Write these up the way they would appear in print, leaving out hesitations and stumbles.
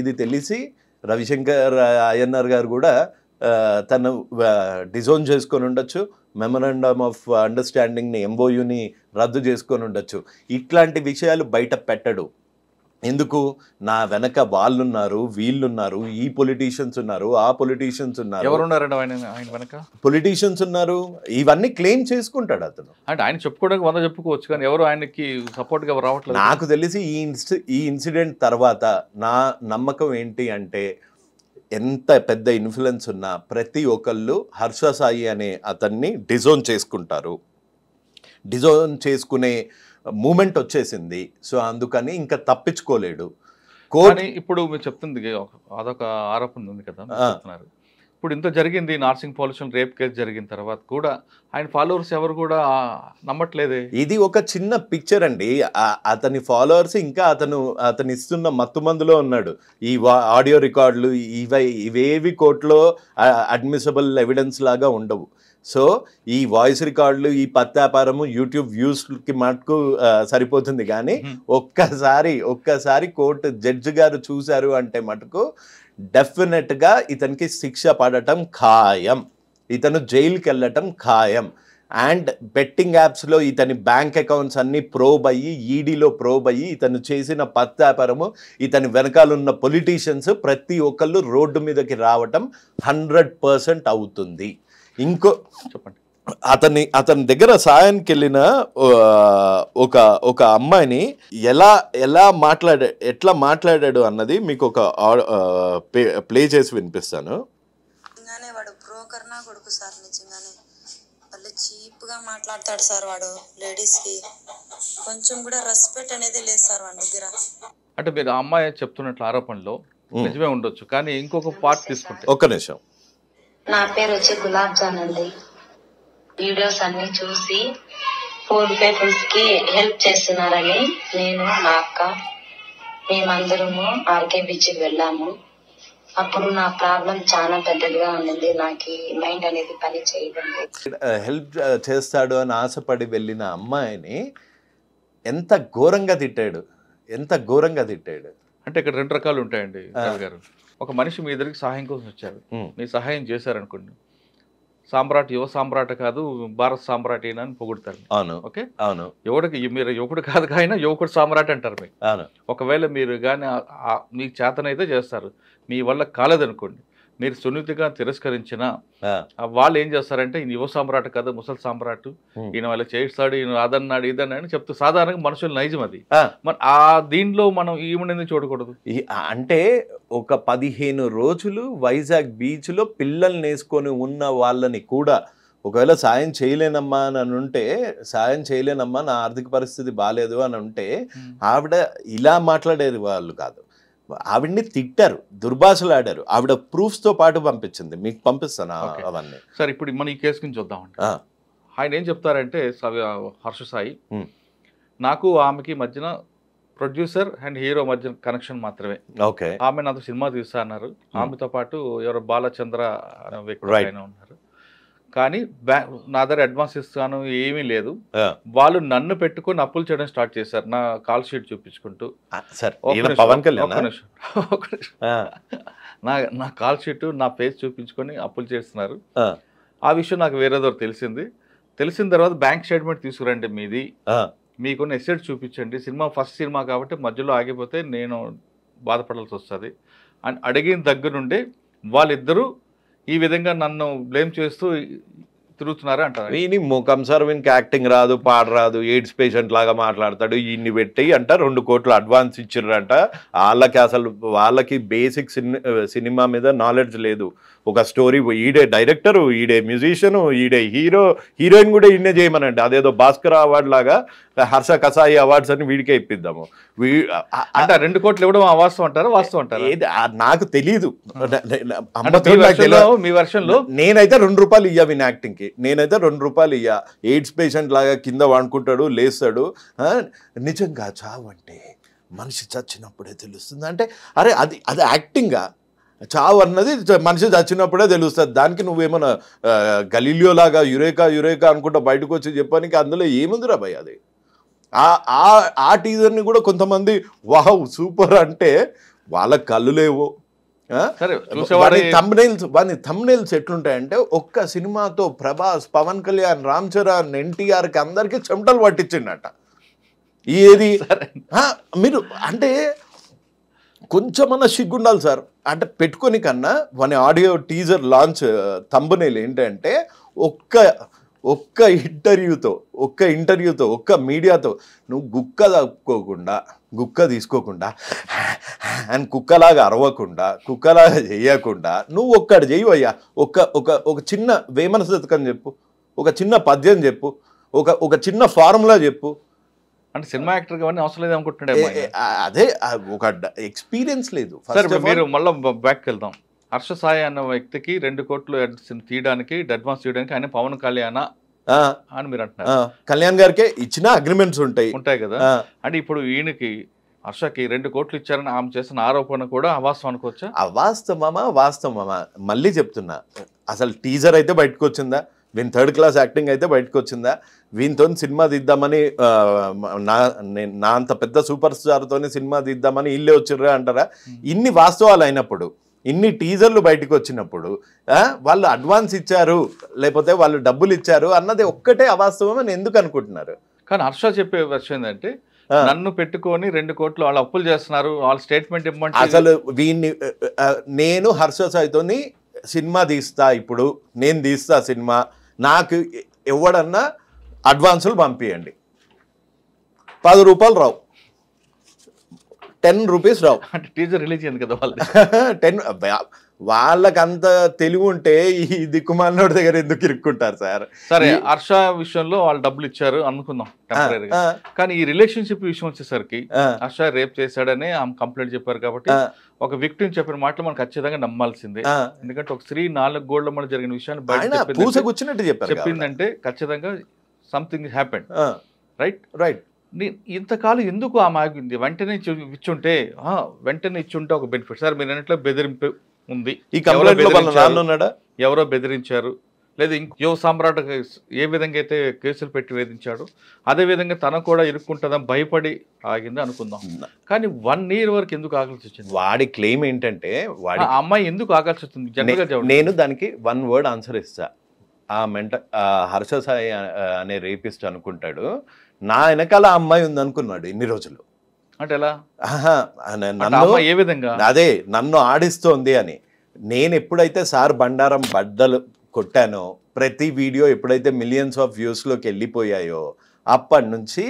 ఇది తెలిసి రవిశంకర్ అయ్యన్నార్ గారు కూడా తను డిజోన్ చేసుకొని ఉండొచ్చు, మెమరాండమ్ ఆఫ్ అండర్స్టాండింగ్ని ఎంఓయూని రద్దు చేసుకొని ఉండొచ్చు. ఇట్లాంటి విషయాలు బయట పెట్టడు. ఎందుకు? నా వెనక వాళ్ళున్నారు, వీళ్ళున్నారు, ఈ పొలిటీషియన్స్ ఉన్నారు, ఆ పొలిటీషియన్స్ ఉన్నారు. ఎవరున్నారండి ఆయన వెనక? పొలిటీషియన్స్ ఉన్నారు. ఇవన్నీ క్లెయిమ్ చేసుకుంటాడు అతను. అంటే ఆయన చెప్పుకోవడానికి 100 చెప్పుకోవచ్చు, కానీ ఎవరు ఆయనకి సపోర్ట్గా రావట్లేదు. నాకు తెలిసి ఈ ఇన్సిడెంట్ తర్వాత నా నమ్మకం ఏంటి అంటే, ఎంత పెద్ద ఇన్ఫ్లుయెన్స్ ఉన్నా ప్రతి ఒక్కళ్ళు హర్ష సాయి అనే అతన్ని డిజోన్ చేసుకుంటారు. డిజోన్ చేసుకునే మూమెంట్ వచ్చేసింది. సో అందుకని ఇంకా తప్పించుకోలేడు. కానీ ఇప్పుడు మీరు చెప్తుంది అదొక ఆరోపణ ఉంది కదా చెప్తున్నారు. ఇప్పుడు ఇంత జరిగింది, నార్సింగ్ పొల్యూషన్ రేప్ కేసు జరిగిన తర్వాత కూడా ఆయన ఫాలోవర్స్ ఎవరు కూడా నమ్మట్లేదే. ఇది ఒక చిన్న పిక్చర్ అండి. అతని ఫాలోవర్స్ ఇంకా అతను ఇస్తున్న మత్తుమందులో ఉన్నాడు. ఈ ఆడియో రికార్డులు ఇవేవి కోర్టులో అడ్మిసిబుల్ ఎవిడెన్స్ లాగా ఉండవు. సో ఈ వాయిస్ రికార్డులు, ఈ పత్తాపారము యూట్యూబ్ వ్యూస్కి మటుకు సరిపోతుంది. కానీ ఒక్కసారి కోర్టు జడ్జి గారు చూశారు అంటే మటుకు డెఫినెట్గా ఇతనికి శిక్ష పడటం ఖాయం, ఇతను జైలుకి వెళ్ళటం ఖాయం. అండ్ బెట్టింగ్ యాప్స్లో ఇతని బ్యాంక్ అకౌంట్స్ అన్నీ ప్రోబ్ అయ్యి, ఈడీలో ప్రోబ్ అయ్యి, ఇతను చేసిన పత్తాపారము, ఇతని వెనకాలన్న పొలిటీషియన్స్ ప్రతి ఒక్కళ్ళు రోడ్డు మీదకి రావటం 100% అవుతుంది. ఇంకో చెప్పండి, అతని దగ్గర సాయానికి వెళ్ళిన ఒక అమ్మాయిని ఎట్లా మాట్లాడాడు అన్నది మీకు ఒక ప్లే చేసి వినిపిస్తాను. వాడు బ్రోకర్ నా కొడుకు సార్, నిజంగానే వాళ్ళు చీప్ గా మాట్లాడతాడు సార్. వాడు లేడీస్ కి కొంచెం కూడా రెస్పెక్ట్ అనేది లేదు సార్ వాడి దగ్గర. అంటే మీరు ఆ అమ్మాయి చెప్తున్నట్లు ఆరోపణలో నిజమే ఉండొచ్చు, కానీ ఇంకొక పార్ట్ తీసుకుంటే. ఒక్క నిమిషం. నా పేరు వచ్చి గులాబ్ జాన్ అండి. వీడియోస్ అన్ని చూసి పూర్ పీపుల్స్ కి హెల్ప్ చేస్తున్నారని నేను, మా అక్క, మేమందరము ఆర్కే బీచ్ కి వెళ్ళాము. అప్పుడు నా ప్రాబ్లం చాలా పెద్దదిగా ఉన్నది. నాకు మైండ్ అనేది పని చేయదండి. హెల్ప్ చేస్తాడు అని ఆశపడి వెళ్ళిన అమ్మాయిని ఎంత ఘోరంగా తిట్టాడు. అంటే ఇక్కడ 2 రకాలు ఉంటాయండి గారు. ఒక మనిషి మీ దగ్గరికి సహాయం కోసం వచ్చారు, మీరు సహాయం చేశారనుకోండి, సామ్రాట్ యువ సామ్రాట్ కాదు భారత్ సామ్రాట్ అయినా అని పొగుడతారు. అవును, ఓకే, అవును. మీరు యువకుడు కాదు కానీ యువకుడు సామ్రాట్ అంటారు మీకు. అవును. ఒకవేళ మీరు కానీ మీకు చేతనైతే చేస్తారు, మీ వల్ల కాలేదనుకోండి, మీరు సున్నితిగా తిరస్కరించిన వాళ్ళు ఏం చేస్తారంటే ఈయన యువ సామ్రాట్ కదా ముసలి సామ్రాట్, ఈయన వాళ్ళ చేస్తాడు, ఈయన అదన్నాడు ఇదన్నాడు చెప్తూ సాధారణంగా మనుషులు నైజం అది. మరి ఆ దీంట్లో మనం ఈమెను చూడకూడదు. అంటే ఒక 15 రోజులు వైజాగ్ బీచ్లో పిల్లల్ని వేసుకొని ఉన్న వాళ్ళని కూడా ఒకవేళ సాయం చేయలేనమ్మా అని ఉంటే, సాయం చేయలేనమ్మా నా ఆర్థిక పరిస్థితి బాగాలేదు అని ఉంటే, ఆవిడ ఇలా మాట్లాడేది వాళ్ళు కాదు. ఆవిడ్ని తిట్టారు, దుర్భాషలాడారు. ఆవిడ ప్రూఫ్స్తో పాటు పంపించింది, మీకు పంపిస్తాను అవన్నీ. సార్ ఇప్పుడు మన ఈ కేసు గురించి చూద్దామండి. ఆయన ఏం చెప్తారంటే హర్ష సాయి, నాకు ఆమెకి మధ్యన ప్రొడ్యూసర్ అండ్ హీరో మధ్య కనెక్షన్ మాత్రమే. ఓకే, ఆమె నాతో సినిమా తీస్తా అన్నారు. ఆమెతో పాటు ఎవరో బాలచంద్ర అనే వ్యక్తి ఆయన ఉన్నారు. కానీ నా దగ్గర అడ్వాన్స్ ఇస్తాను ఏమీ లేదు. వాళ్ళు నన్ను పెట్టుకుని అప్పులు చేయడం స్టార్ట్ చేశారు, నా కాల్ షీట్ చూపించుకుంటూ. నా కాల్ షీట్, నా ఫేస్ చూపించుకొని అప్పులు చేస్తున్నారు. ఆ విషయం నాకు వేరేదో తెలిసిన తర్వాత బ్యాంక్ స్టేట్మెంట్ తీసుకురండి మీది, మీకున్న ఎసెట్స్ చూపించండి, ఫస్ట్ సినిమా కాబట్టి మధ్యలో ఆగిపోతే నేను బాధపడాల్సి వస్తుంది అని అడిగిన దగ్గర నుండి వాళ్ళిద్దరూ ఈ విధంగా నన్ను బ్లేమ్ చేస్తూ తిరుగుతున్నారు అంటారు. వీని ముఖం సార్, వీనికి యాక్టింగ్ రాదు, పాట రాదు, ఎయిడ్స్ పేషెంట్ లాగా మాట్లాడతాడు, ఈయన్ని పెట్టి అంట 2 కోట్లు అడ్వాన్స్ ఇచ్చిర్రంట. వాళ్ళకి బేసిక్ సినిమా మీద నాలెడ్జ్ లేదు. ఒక స్టోరీ, ఈడే డైరెక్టరు, ఈడే మ్యూజిషియను, ఈడే హీరోయిన్ కూడా ఈయనే చేయమనండి. అదేదో భాస్కర్ అవార్డు లాగా హర్ష కసాయి అవార్డ్స్ అని వీడికే ఇప్పిద్దాము. అంటే 2 కోట్లు ఇవ్వడం వాస్తవం అంటారా? నాకు తెలీదు. మీ వర్షన్లో నేనైతే ₹2 ఇయ్యా విన్ యాక్టింగ్ కి, నేనైతే ₹2 ఇయ్యా. ఎయిడ్స్ పేషెంట్ లాగా కింద వండుకుంటాడు, లేస్తాడు. నిజంగా చావు అంటే మనిషి చచ్చినప్పుడే తెలుస్తుంది అంటే, అరే అది యాక్టింగా? చావు అన్నది మనిషి చచ్చినప్పుడే తెలుస్తుంది. దానికి నువ్వేమన్నా గలీలియో లాగా యురేకా అనుకుంటా బయటకు వచ్చి చెప్పడానికి అందులో ఏముందిరా భయ్? అది ఆ టీజర్ని కూడా కొంతమంది వావ్ సూపర్ అంటే వాళ్ళ కళ్ళు లేవు. సరే చూసేవాడి వాని థంబ్నెయిల్స్ ఎట్లుంటాయంటే ఒక్క సినిమాతో ప్రభాస్, పవన్ కళ్యాణ్, రామ్ చరణ్, ఎన్టీఆర్కి అందరికి చెమటలు పట్టించిండట. ఏది మీరు అంటే కొంచెమన్నా సిగ్గుండాలి సార్. అంటే పెట్టుకొని కన్నా వాని ఆడియో టీజర్ లాంచ్ థంబ్నెయిల్ ఏంటంటే ఒక్క ఇంటర్వ్యూతో ఒక్క మీడియాతో నువ్వు గుక్క తీసుకోకుండా అండ్ కుక్కలాగా అరవకుండా, కుక్కలాగా చేయకుండా నువ్వు ఒక్కటి చేయవయ్యా. ఒక చిన్న వేమన శతకం చెప్పు, ఒక చిన్న పద్యం చెప్పు, ఒక చిన్న ఫార్ములా చెప్పు. అంటే సినిమా యాక్టర్ అవన్నీ అవసరం లేదు అనుకుంటున్నాడు. అదే ఒక ఎక్స్పీరియన్స్ లేదు. మీరు మళ్ళీ బ్యాక్ వెళ్దాం. హర్ష సాయి అన్న వ్యక్తికి 2 కోట్లు తీయడానికి అడ్వాన్స్ తీయడానికి ఆయన పవన్ కళ్యాణ్ అని మీరు అంటున్నారు. కళ్యాణ్ గారికే ఇచ్చిన అగ్రిమెంట్స్ ఉంటాయి కదా. అంటే ఇప్పుడు ఈయనకి హర్షకి 2 కోట్లు ఇచ్చారని ఆమె చేసిన ఆరోపణ కూడా అవాస్తవం అనుకోవచ్చా? వాస్తవమా మళ్ళీ చెప్తున్నా. అసలు టీజర్ అయితే బయటకు వచ్చిందా? వీని 3rd క్లాస్ యాక్టింగ్ అయితే బయటకు వచ్చిందా? వీనితో సినిమా తీద్దామని నా అంత పెద్ద సూపర్ స్టార్తో సినిమా తీద్దామని ఇల్లే వచ్చిర్రా అంటారా? ఇన్ని వాస్తవాలు అయినప్పుడు, ఇన్ని టీజర్లు బయటకు వచ్చినప్పుడు వాళ్ళు అడ్వాన్స్ ఇచ్చారు లేకపోతే వాళ్ళు డబ్బులు ఇచ్చారు అన్నది ఒక్కటే అవాస్తవం అని ఎందుకు అనుకుంటున్నారు? కానీ హర్ష చెప్పే విషయం ఏంటంటే నన్ను పెట్టుకొని 2 కోట్లు వాళ్ళు అప్పులు చేస్తున్నారు, వాళ్ళ స్టేట్మెంట్ ఇవ్వమంటే అసలు వీన్ని నేను హర్ష సాయితోని సినిమా తీస్తా, ఇప్పుడు నేను తీస్తా సినిమా, నాకు ఎవడన్నా అడ్వాన్సులు పంపించండి, 10 రూపాయలు రావు, 10 రూపీస్ రావు. అంటే టీజర్ రిలీజ్ అయింది కదా వాళ్ళు 10. వాళ్ళకంత తెలివి ఉంటే ఈ దిక్కుమాలినోడి దగ్గర ఎందుకు ఇరుక్కుంటారు సార్? సరే హర్ష విషయంలో వాళ్ళు డబ్బులు ఇచ్చారు అనుకుందాం టెంపరీగా. కానీ ఈ రిలేషన్షిప్ విషయం వచ్చేసరికి హర్ష రేప్ చేశాడని ఆమె కంప్లైంట్ చెప్పారు కాబట్టి ఒక విక్టిమ్ చెప్పిన మాటలు మనం ఖచ్చితంగా నమ్మాల్సిందే. ఎందుకంటే ఒక స్త్రీ 4 గోళ్ల మధ్య జరిగిన విషయాన్ని బయట చెప్పిందంటే ఖచ్చితంగా సంథింగ్ హ్యాపెండ్. రైట్. ఇంతకాలం ఎందుకు ఆమె ఆగింది? వెంటనే ఇచ్చుంటే ఒక బెనిఫిట్. సార్ మీరు అన్నట్లు బెదిరింపు ఉంది, ఎవరో బెదిరించారు, లేదా యువ సామ్రాట్ ఏ విధంగా అయితే కేసులు పెట్టి వేధించాడు అదే విధంగా తన కూడా ఇరుక్కుంటుందని భయపడి ఆగింది అనుకుందాం. కానీ 1 year వరకు ఎందుకు ఆగాల్సి వచ్చింది? వాడి క్లెయిమ్ ఏంటంటే అమ్మాయి ఎందుకు ఆగాల్సి వచ్చింది? నేను దానికి 1 word ఆన్సర్ ఇస్తా. హర్ష సాయి అనే రేపిస్ట్ అనుకుంటాడు, నా వెనకాల అమ్మాయి ఉంది అనుకున్నాడు ఇన్ని రోజులు. అంటే ఎలా? ఏ విధంగా? అదే నన్ను ఆడిస్తోంది అని. నేను ఎప్పుడైతే సార్ బండారం బద్దలు కొట్టానో, ప్రతి వీడియో ఎప్పుడైతే మిలియన్స్ ఆఫ్ వ్యూస్లోకి వెళ్ళిపోయాయో అప్పటి నుంచి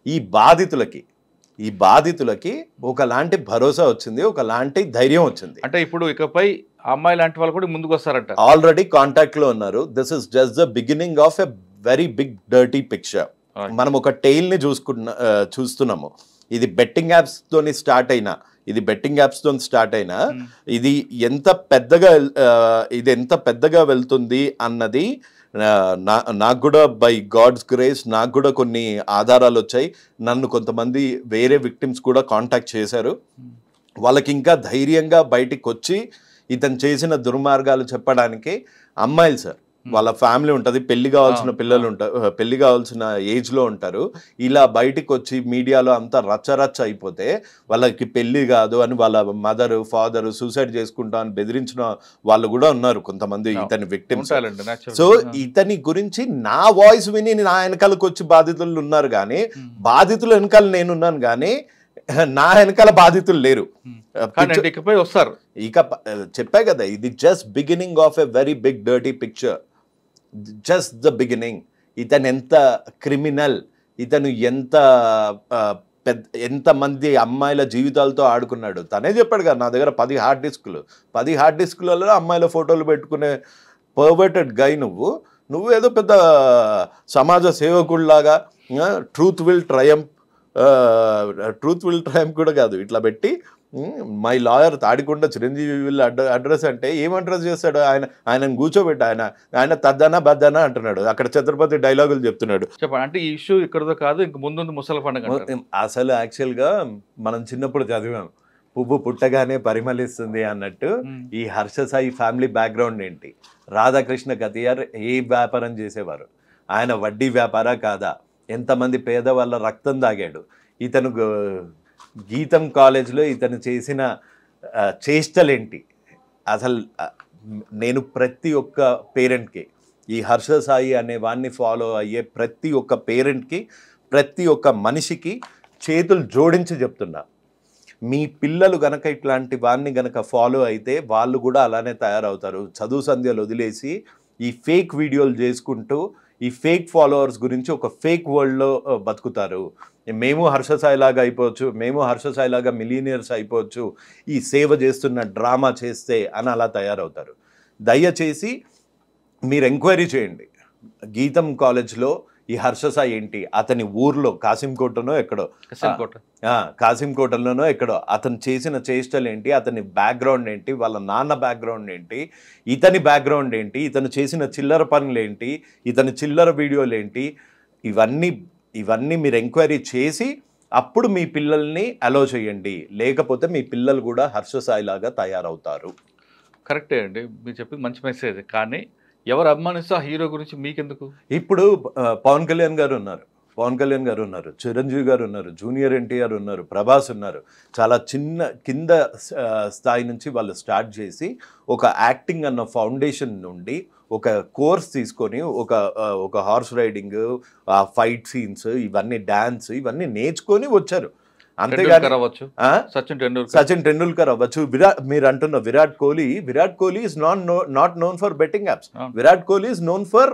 ఈ బాధితులకి ఒకలాంటి భరోసా వచ్చింది, ఒకలాంటి ధైర్యం వచ్చింది. అంటే ఇప్పుడు ఇకపై అమ్మాయి లాంటి వాళ్ళు కూడా ముందుకు వస్తారంట. ఆల్రెడీ కాంటాక్ట్ లో ఉన్నారు. This is just the beginning of a very big dirty picture. మనం ఒక టైల్ ని చూస్తున్నాము. ఇది బెట్టింగ్ యాప్స్ తోని స్టార్ట్ అయినా ఇది ఎంత పెద్దగా వెళ్తుంది అన్నది నాకు కూడా బై గాడ్స్ గ్రేస్ నాకు కూడా కొన్ని ఆధారాలు వచ్చాయి. నన్ను కొంతమంది వేరే విక్టిమ్స్ కూడా కాంటాక్ట్ చేశారు. వాళ్ళకి ఇంకా ధైర్యంగా బయటికి వచ్చి ఇతను చేసిన దుర్మార్గాలు చెప్పడానికి అమ్మాయిలు సార్, వాళ్ళ ఫ్యామిలీ ఉంటుంది, పెళ్లి కావాల్సిన ఏజ్లో ఉంటారు. ఇలా బయటికి వచ్చి మీడియాలో అంతా రచ్చరచ్చ అయిపోతే వాళ్ళకి పెళ్లి కాదు అని వాళ్ళ మదరు ఫాదరు సూసైడ్ చేసుకుంటా అని బెదిరించిన వాళ్ళు కూడా ఉన్నారు కొంతమంది ఇతని విక్టిమ్స్. సో ఇతని గురించి నా వాయిస్ విని నా వెనకాలకు వచ్చి బాధితులు ఉన్నారు, కానీ బాధితుల వెనకాల నేనున్నాను, కానీ నా వెనకాల బాధితులు లేరు. వస్తారు. ఇక చెప్పా కదా, ఇది just beginning of a very big dirty picture, just the beginning. ఇతను ఎంత క్రిమినల్, ఇతను ఎంతమంది అమ్మాయిల జీవితాలతో ఆడుకున్నాడు. తనే చెప్పాడు కదా, నా దగ్గర 10 హార్డ్ డిస్కులలో అమ్మాయిల ఫోటోలు పెట్టుకునే పర్వర్టెడ్ గై నువ్వు ఏదో పెద్ద సమాజ సేవకుడిలాగా ట్రూత్ విల్ ట్రయంప్ కూడా కాదు, ఇట్లా పెట్టి my lawyer Tadikonda Chiranjeevi will address అంటే ఏం అడ్రస్ చేస్తాడు? ఆయనను కూర్చోబెట్టి ఆయన తద్దనా బద్దనా అంటున్నాడు, అక్కడ ఛత్రపతి డైలాగులు చెప్తున్నాడు. చెప్పండి. అంటే ఈ ఇష్యూ ఇక్కడతో కాదు, ఇంక ముందు ముసలి పండుగ. అసలు యాక్చువల్గా మనం చిన్నప్పుడు చదివాం, పువ్వు పుట్టగానే పరిమళిస్తుంది అన్నట్టు. ఈ హర్ష సాయి ఫ్యామిలీ బ్యాక్గ్రౌండ్ ఏంటి? రాధాకృష్ణ కతియార్ ఏ వ్యాపారం చేసేవారు? ఆయన వడ్డీ వ్యాపారా కాదా? ఎంతమంది పేదవాళ్ళ రక్తం తాగాడు? ఇతను గీతం కాలేజ్లో ఇతను చేసిన చేష్టలేంటి అసలు. నేను ప్రతి ఒక్క పేరెంట్కి, ఈ హర్ష సాయి అనే వాడిని ఫాలో అయ్యే ప్రతి ఒక్క పేరెంట్కి, ప్రతి ఒక్క మనిషికి చేతులు జోడించి చెప్తున్నా, మీ పిల్లలు గనక ఇట్లాంటి వాడిని గనక ఫాలో అయితే వాళ్ళు కూడా అలానే తయారవుతారు. చదువు సంధ్యలు వదిలేసి ఈ ఫేక్ వీడియోలు చేసుకుంటూ ఈ ఫేక్ ఫాలోవర్స్ గురించి ఒక ఫేక్ వరల్డ్లో బతుకుతారు. మేము హర్ష సాయిలాగా అయిపోవచ్చు, మేము హర్ష సాయిలాగా మిలీనియర్స్ అయిపోవచ్చు ఈ సేవ చేస్తున్న డ్రామా చేస్తే అని అలా తయారవుతారు. దయచేసి మీరు ఎంక్వైరీ చేయండి. గీతం కాలేజ్లో ఈ హర్ష సాయి ఏంటి, అతని ఊర్లో కాసింకోటనో ఎక్కడో, కాసింకోటలోనో ఎక్కడో అతను చేసిన చేష్టలు ఏంటి, అతని బ్యాక్గ్రౌండ్ ఏంటి, వాళ్ళ నాన్న బ్యాక్గ్రౌండ్ ఏంటి, ఇతని బ్యాక్గ్రౌండ్ ఏంటి, ఇతను చేసిన చిల్లర పనులు ఏంటి, ఇతని చిల్లర వీడియోలు ఏంటి, ఇవన్నీ మీరు ఎంక్వైరీ చేసి అప్పుడు మీ పిల్లల్ని అలో చేయండి. లేకపోతే మీ పిల్లలు కూడా హర్ష సాయి లాగా తయారవుతారు. కరెక్టే అండి, మీరు చెప్పింది మంచి మెసేజ్. కానీ ఎవరు అభిమానిస్తూ ఆ హీరో గురించి మీకెందుకు? ఇప్పుడు పవన్ కళ్యాణ్ గారు ఉన్నారు, చిరంజీవి గారు ఉన్నారు, జూనియర్ ఎన్టీఆర్ ఉన్నారు, ప్రభాస్ ఉన్నారు. చాలా చిన్న కింద స్థాయి నుంచి వాళ్ళు స్టార్ట్ చేసి ఒక యాక్టింగ్ అన్న ఫౌండేషన్ నుండి ఒక కోర్స్ తీసుకొని ఒక హార్స్ రైడింగ్, ఫైట్ సీన్స్, ఇవన్నీ డాన్స్, ఇవన్నీ నేర్చుకొని వచ్చారు. అంతేగాని సచిన్ టెండూల్కర్ అవ్వచ్చు, మీరు అంటున్న Virat Kohli is not known for betting apps. Virat Kohli is known for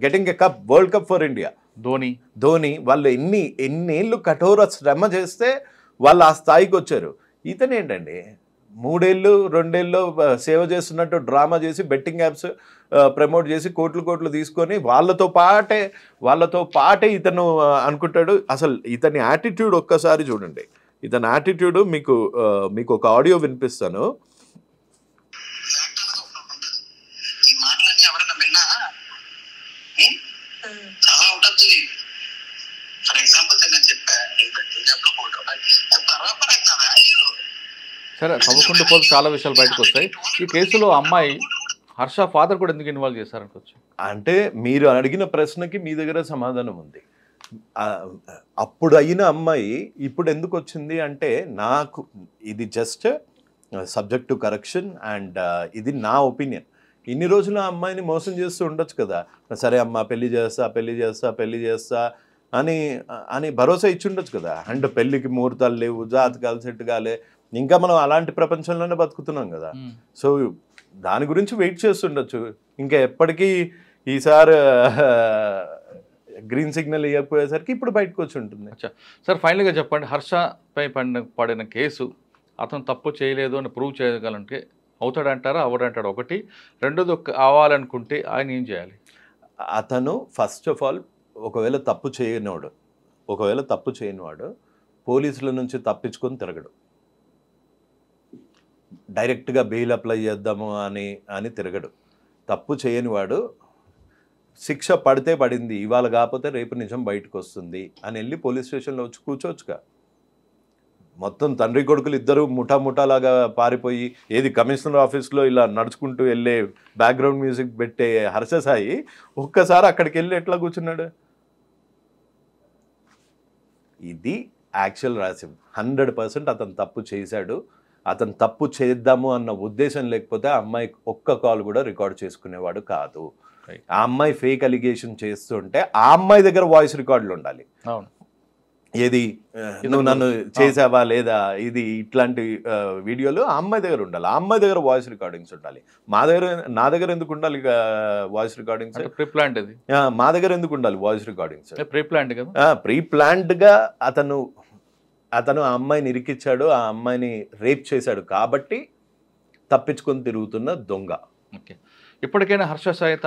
getting a cup, world cup for India. Dhoni వాళ్ళు ఎన్నేళ్ళు కఠోర శ్రమ చేస్తే వాళ్ళు ఆ స్థాయికి వచ్చారు. ఇతనేంటండి 3 ఏళ్ళు 2 ఏళ్ళు సేవ చేస్తున్నట్టు డ్రామా చేసి బెట్టింగ్ యాప్స్ ప్రమోట్ చేసి కోట్లు తీసుకొని వాళ్ళతో పాటే ఇతను అనుకుంటాడు. అసలు ఇతని యాటిట్యూడ్ ఒక్కసారి చూడండి. ఇతని యాటిట్యూడ్ మీకు ఒక ఆడియో వినిపిస్తాను. సరే, తవ్వకుండా పోతే చాలా విషయాలు బయటకు వస్తాయి. ఈ కేసులో అమ్మాయి హర్ష ఫాదర్ కూడా ఎందుకు ఇన్వాల్వ్ చేశారనుకోవచ్చు? అంటే మీరు అడిగిన ప్రశ్నకి మీ దగ్గర సమాధానం ఉంది. అప్పుడు అయిన అమ్మాయి ఇప్పుడు ఎందుకు వచ్చింది అంటే, నాకు ఇది just subject to correction and ఇది నా ఒపీనియన్. ఇన్ని రోజులు ఆ అమ్మాయిని మోసం చేస్తూ ఉండొచ్చు కదా. సరే అమ్మ పెళ్లి చేస్తా అని భరోసా ఇచ్చి ఉండొచ్చు కదా. అండ్ పెళ్ళికి ముహూర్తాలు లేవు, జాతకాలు సెట్ కాలే, ఇంకా మనం అలాంటి ప్రపంచంలోనే బతుకుతున్నాం కదా. సో దాని గురించి వెయిట్ చేస్తుండొచ్చు. ఇంకా ఎప్పటికీ ఈసారి గ్రీన్ సిగ్నల్ ఇవ్వకపోయేసరికి ఇప్పుడు బయటకు వచ్చి ఉంటుంది. సార్, ఫైనల్గా చెప్పండి, హర్షపై పడిన కేసు అతను తప్పు చేయలేదు అని ప్రూవ్ చేయగలంటే అవుతాడంటారా, అవడంటారా? ఒకటి. రెండోది, అవ్వాలనుకుంటే ఆయన ఏం చేయాలి? అతను ఫస్ట్ ఆఫ్ ఆల్ ఒకవేళ తప్పు చేయనివాడు పోలీసుల నుంచి తప్పించుకొని తిరగడు. డైరెక్ట్గా బెయిల్ అప్లై చేద్దాము అని తిరగడు. తప్పు చేయనివాడు శిక్ష పడితే పడింది, ఇవాళ కాకపోతే రేపు నిజం బయటకు వస్తుంది అని వెళ్ళి పోలీస్ స్టేషన్లో వచ్చి కూర్చోవచ్చుగా. మొత్తం తండ్రి కొడుకులు ఇద్దరు ముఠాలాగా పారిపోయి ఏది కమిషనర్ ఆఫీస్లో ఇలా నడుచుకుంటూ వెళ్ళే బ్యాక్గ్రౌండ్ మ్యూజిక్ పెట్టే హర్ష సాయి ఒక్కసారి అక్కడికి వెళ్ళి ఎట్లా కూర్చున్నాడు? ఇది యాక్చువల్ రాసిం. 100% అతను తప్పు చేశాడు. అతను తప్పు చేద్దాము అన్న ఉద్దేశం లేకపోతే ఆ అమ్మాయి ఒక్క కాల్ కూడా రికార్డ్ చేసుకునేవాడు కాదు. ఆ అమ్మాయి ఫేక్ అలిగేషన్ చేస్తుంటే ఆ అమ్మాయి దగ్గర వాయిస్ రికార్డులు ఉండాలి. ఏది నువ్వు నన్ను చేసావా లేదా, ఇది ఇట్లాంటి వీడియోలు ఆ అమ్మాయి దగ్గర ఉండాలి. ఆ అమ్మాయి దగ్గర వాయిస్ రికార్డింగ్స్ ఉండాలి. నా దగ్గర ఎందుకు ఉండాలి వాయిస్ రికార్డింగ్స్? మా దగ్గర ఎందుకు ఉండాలి వాయిస్ రికార్డింగ్స్? ప్రీ ప్లాన్డ్ గా అతను ఆ అమ్మాయిని ఇరికిచ్చాడు, ఆ అమ్మాయిని రేప్ చేశాడు కాబట్టి తప్పించుకొని తిరుగుతున్న దొంగ. ఓకే, ఇప్పటికైనా హర్ష సాయి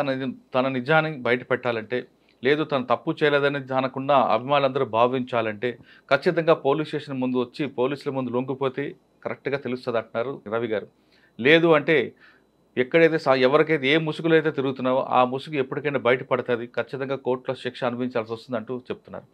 తన నిజాన్ని బయట పెట్టాలంటే, లేదు తను తప్పు చేయలేదని అనకుండా అభిమానులందరూ భావించాలంటే ఖచ్చితంగా పోలీస్ స్టేషన్ ముందు వచ్చి పోలీసుల ముందు లొంగిపోతే కరెక్ట్గా తెలుస్తుంది అంటున్నారు రవి గారు. లేదు అంటే ఎక్కడైతే ఎవరికైతే ఏ ముసుగులో అయితే తిరుగుతున్నావో ఆ ముసుగు ఎప్పటికైనా బయటపడుతుంది, ఖచ్చితంగా కోర్టులో శిక్ష అనుభవించాల్సి వస్తుంది అంటూ చెప్తున్నారు.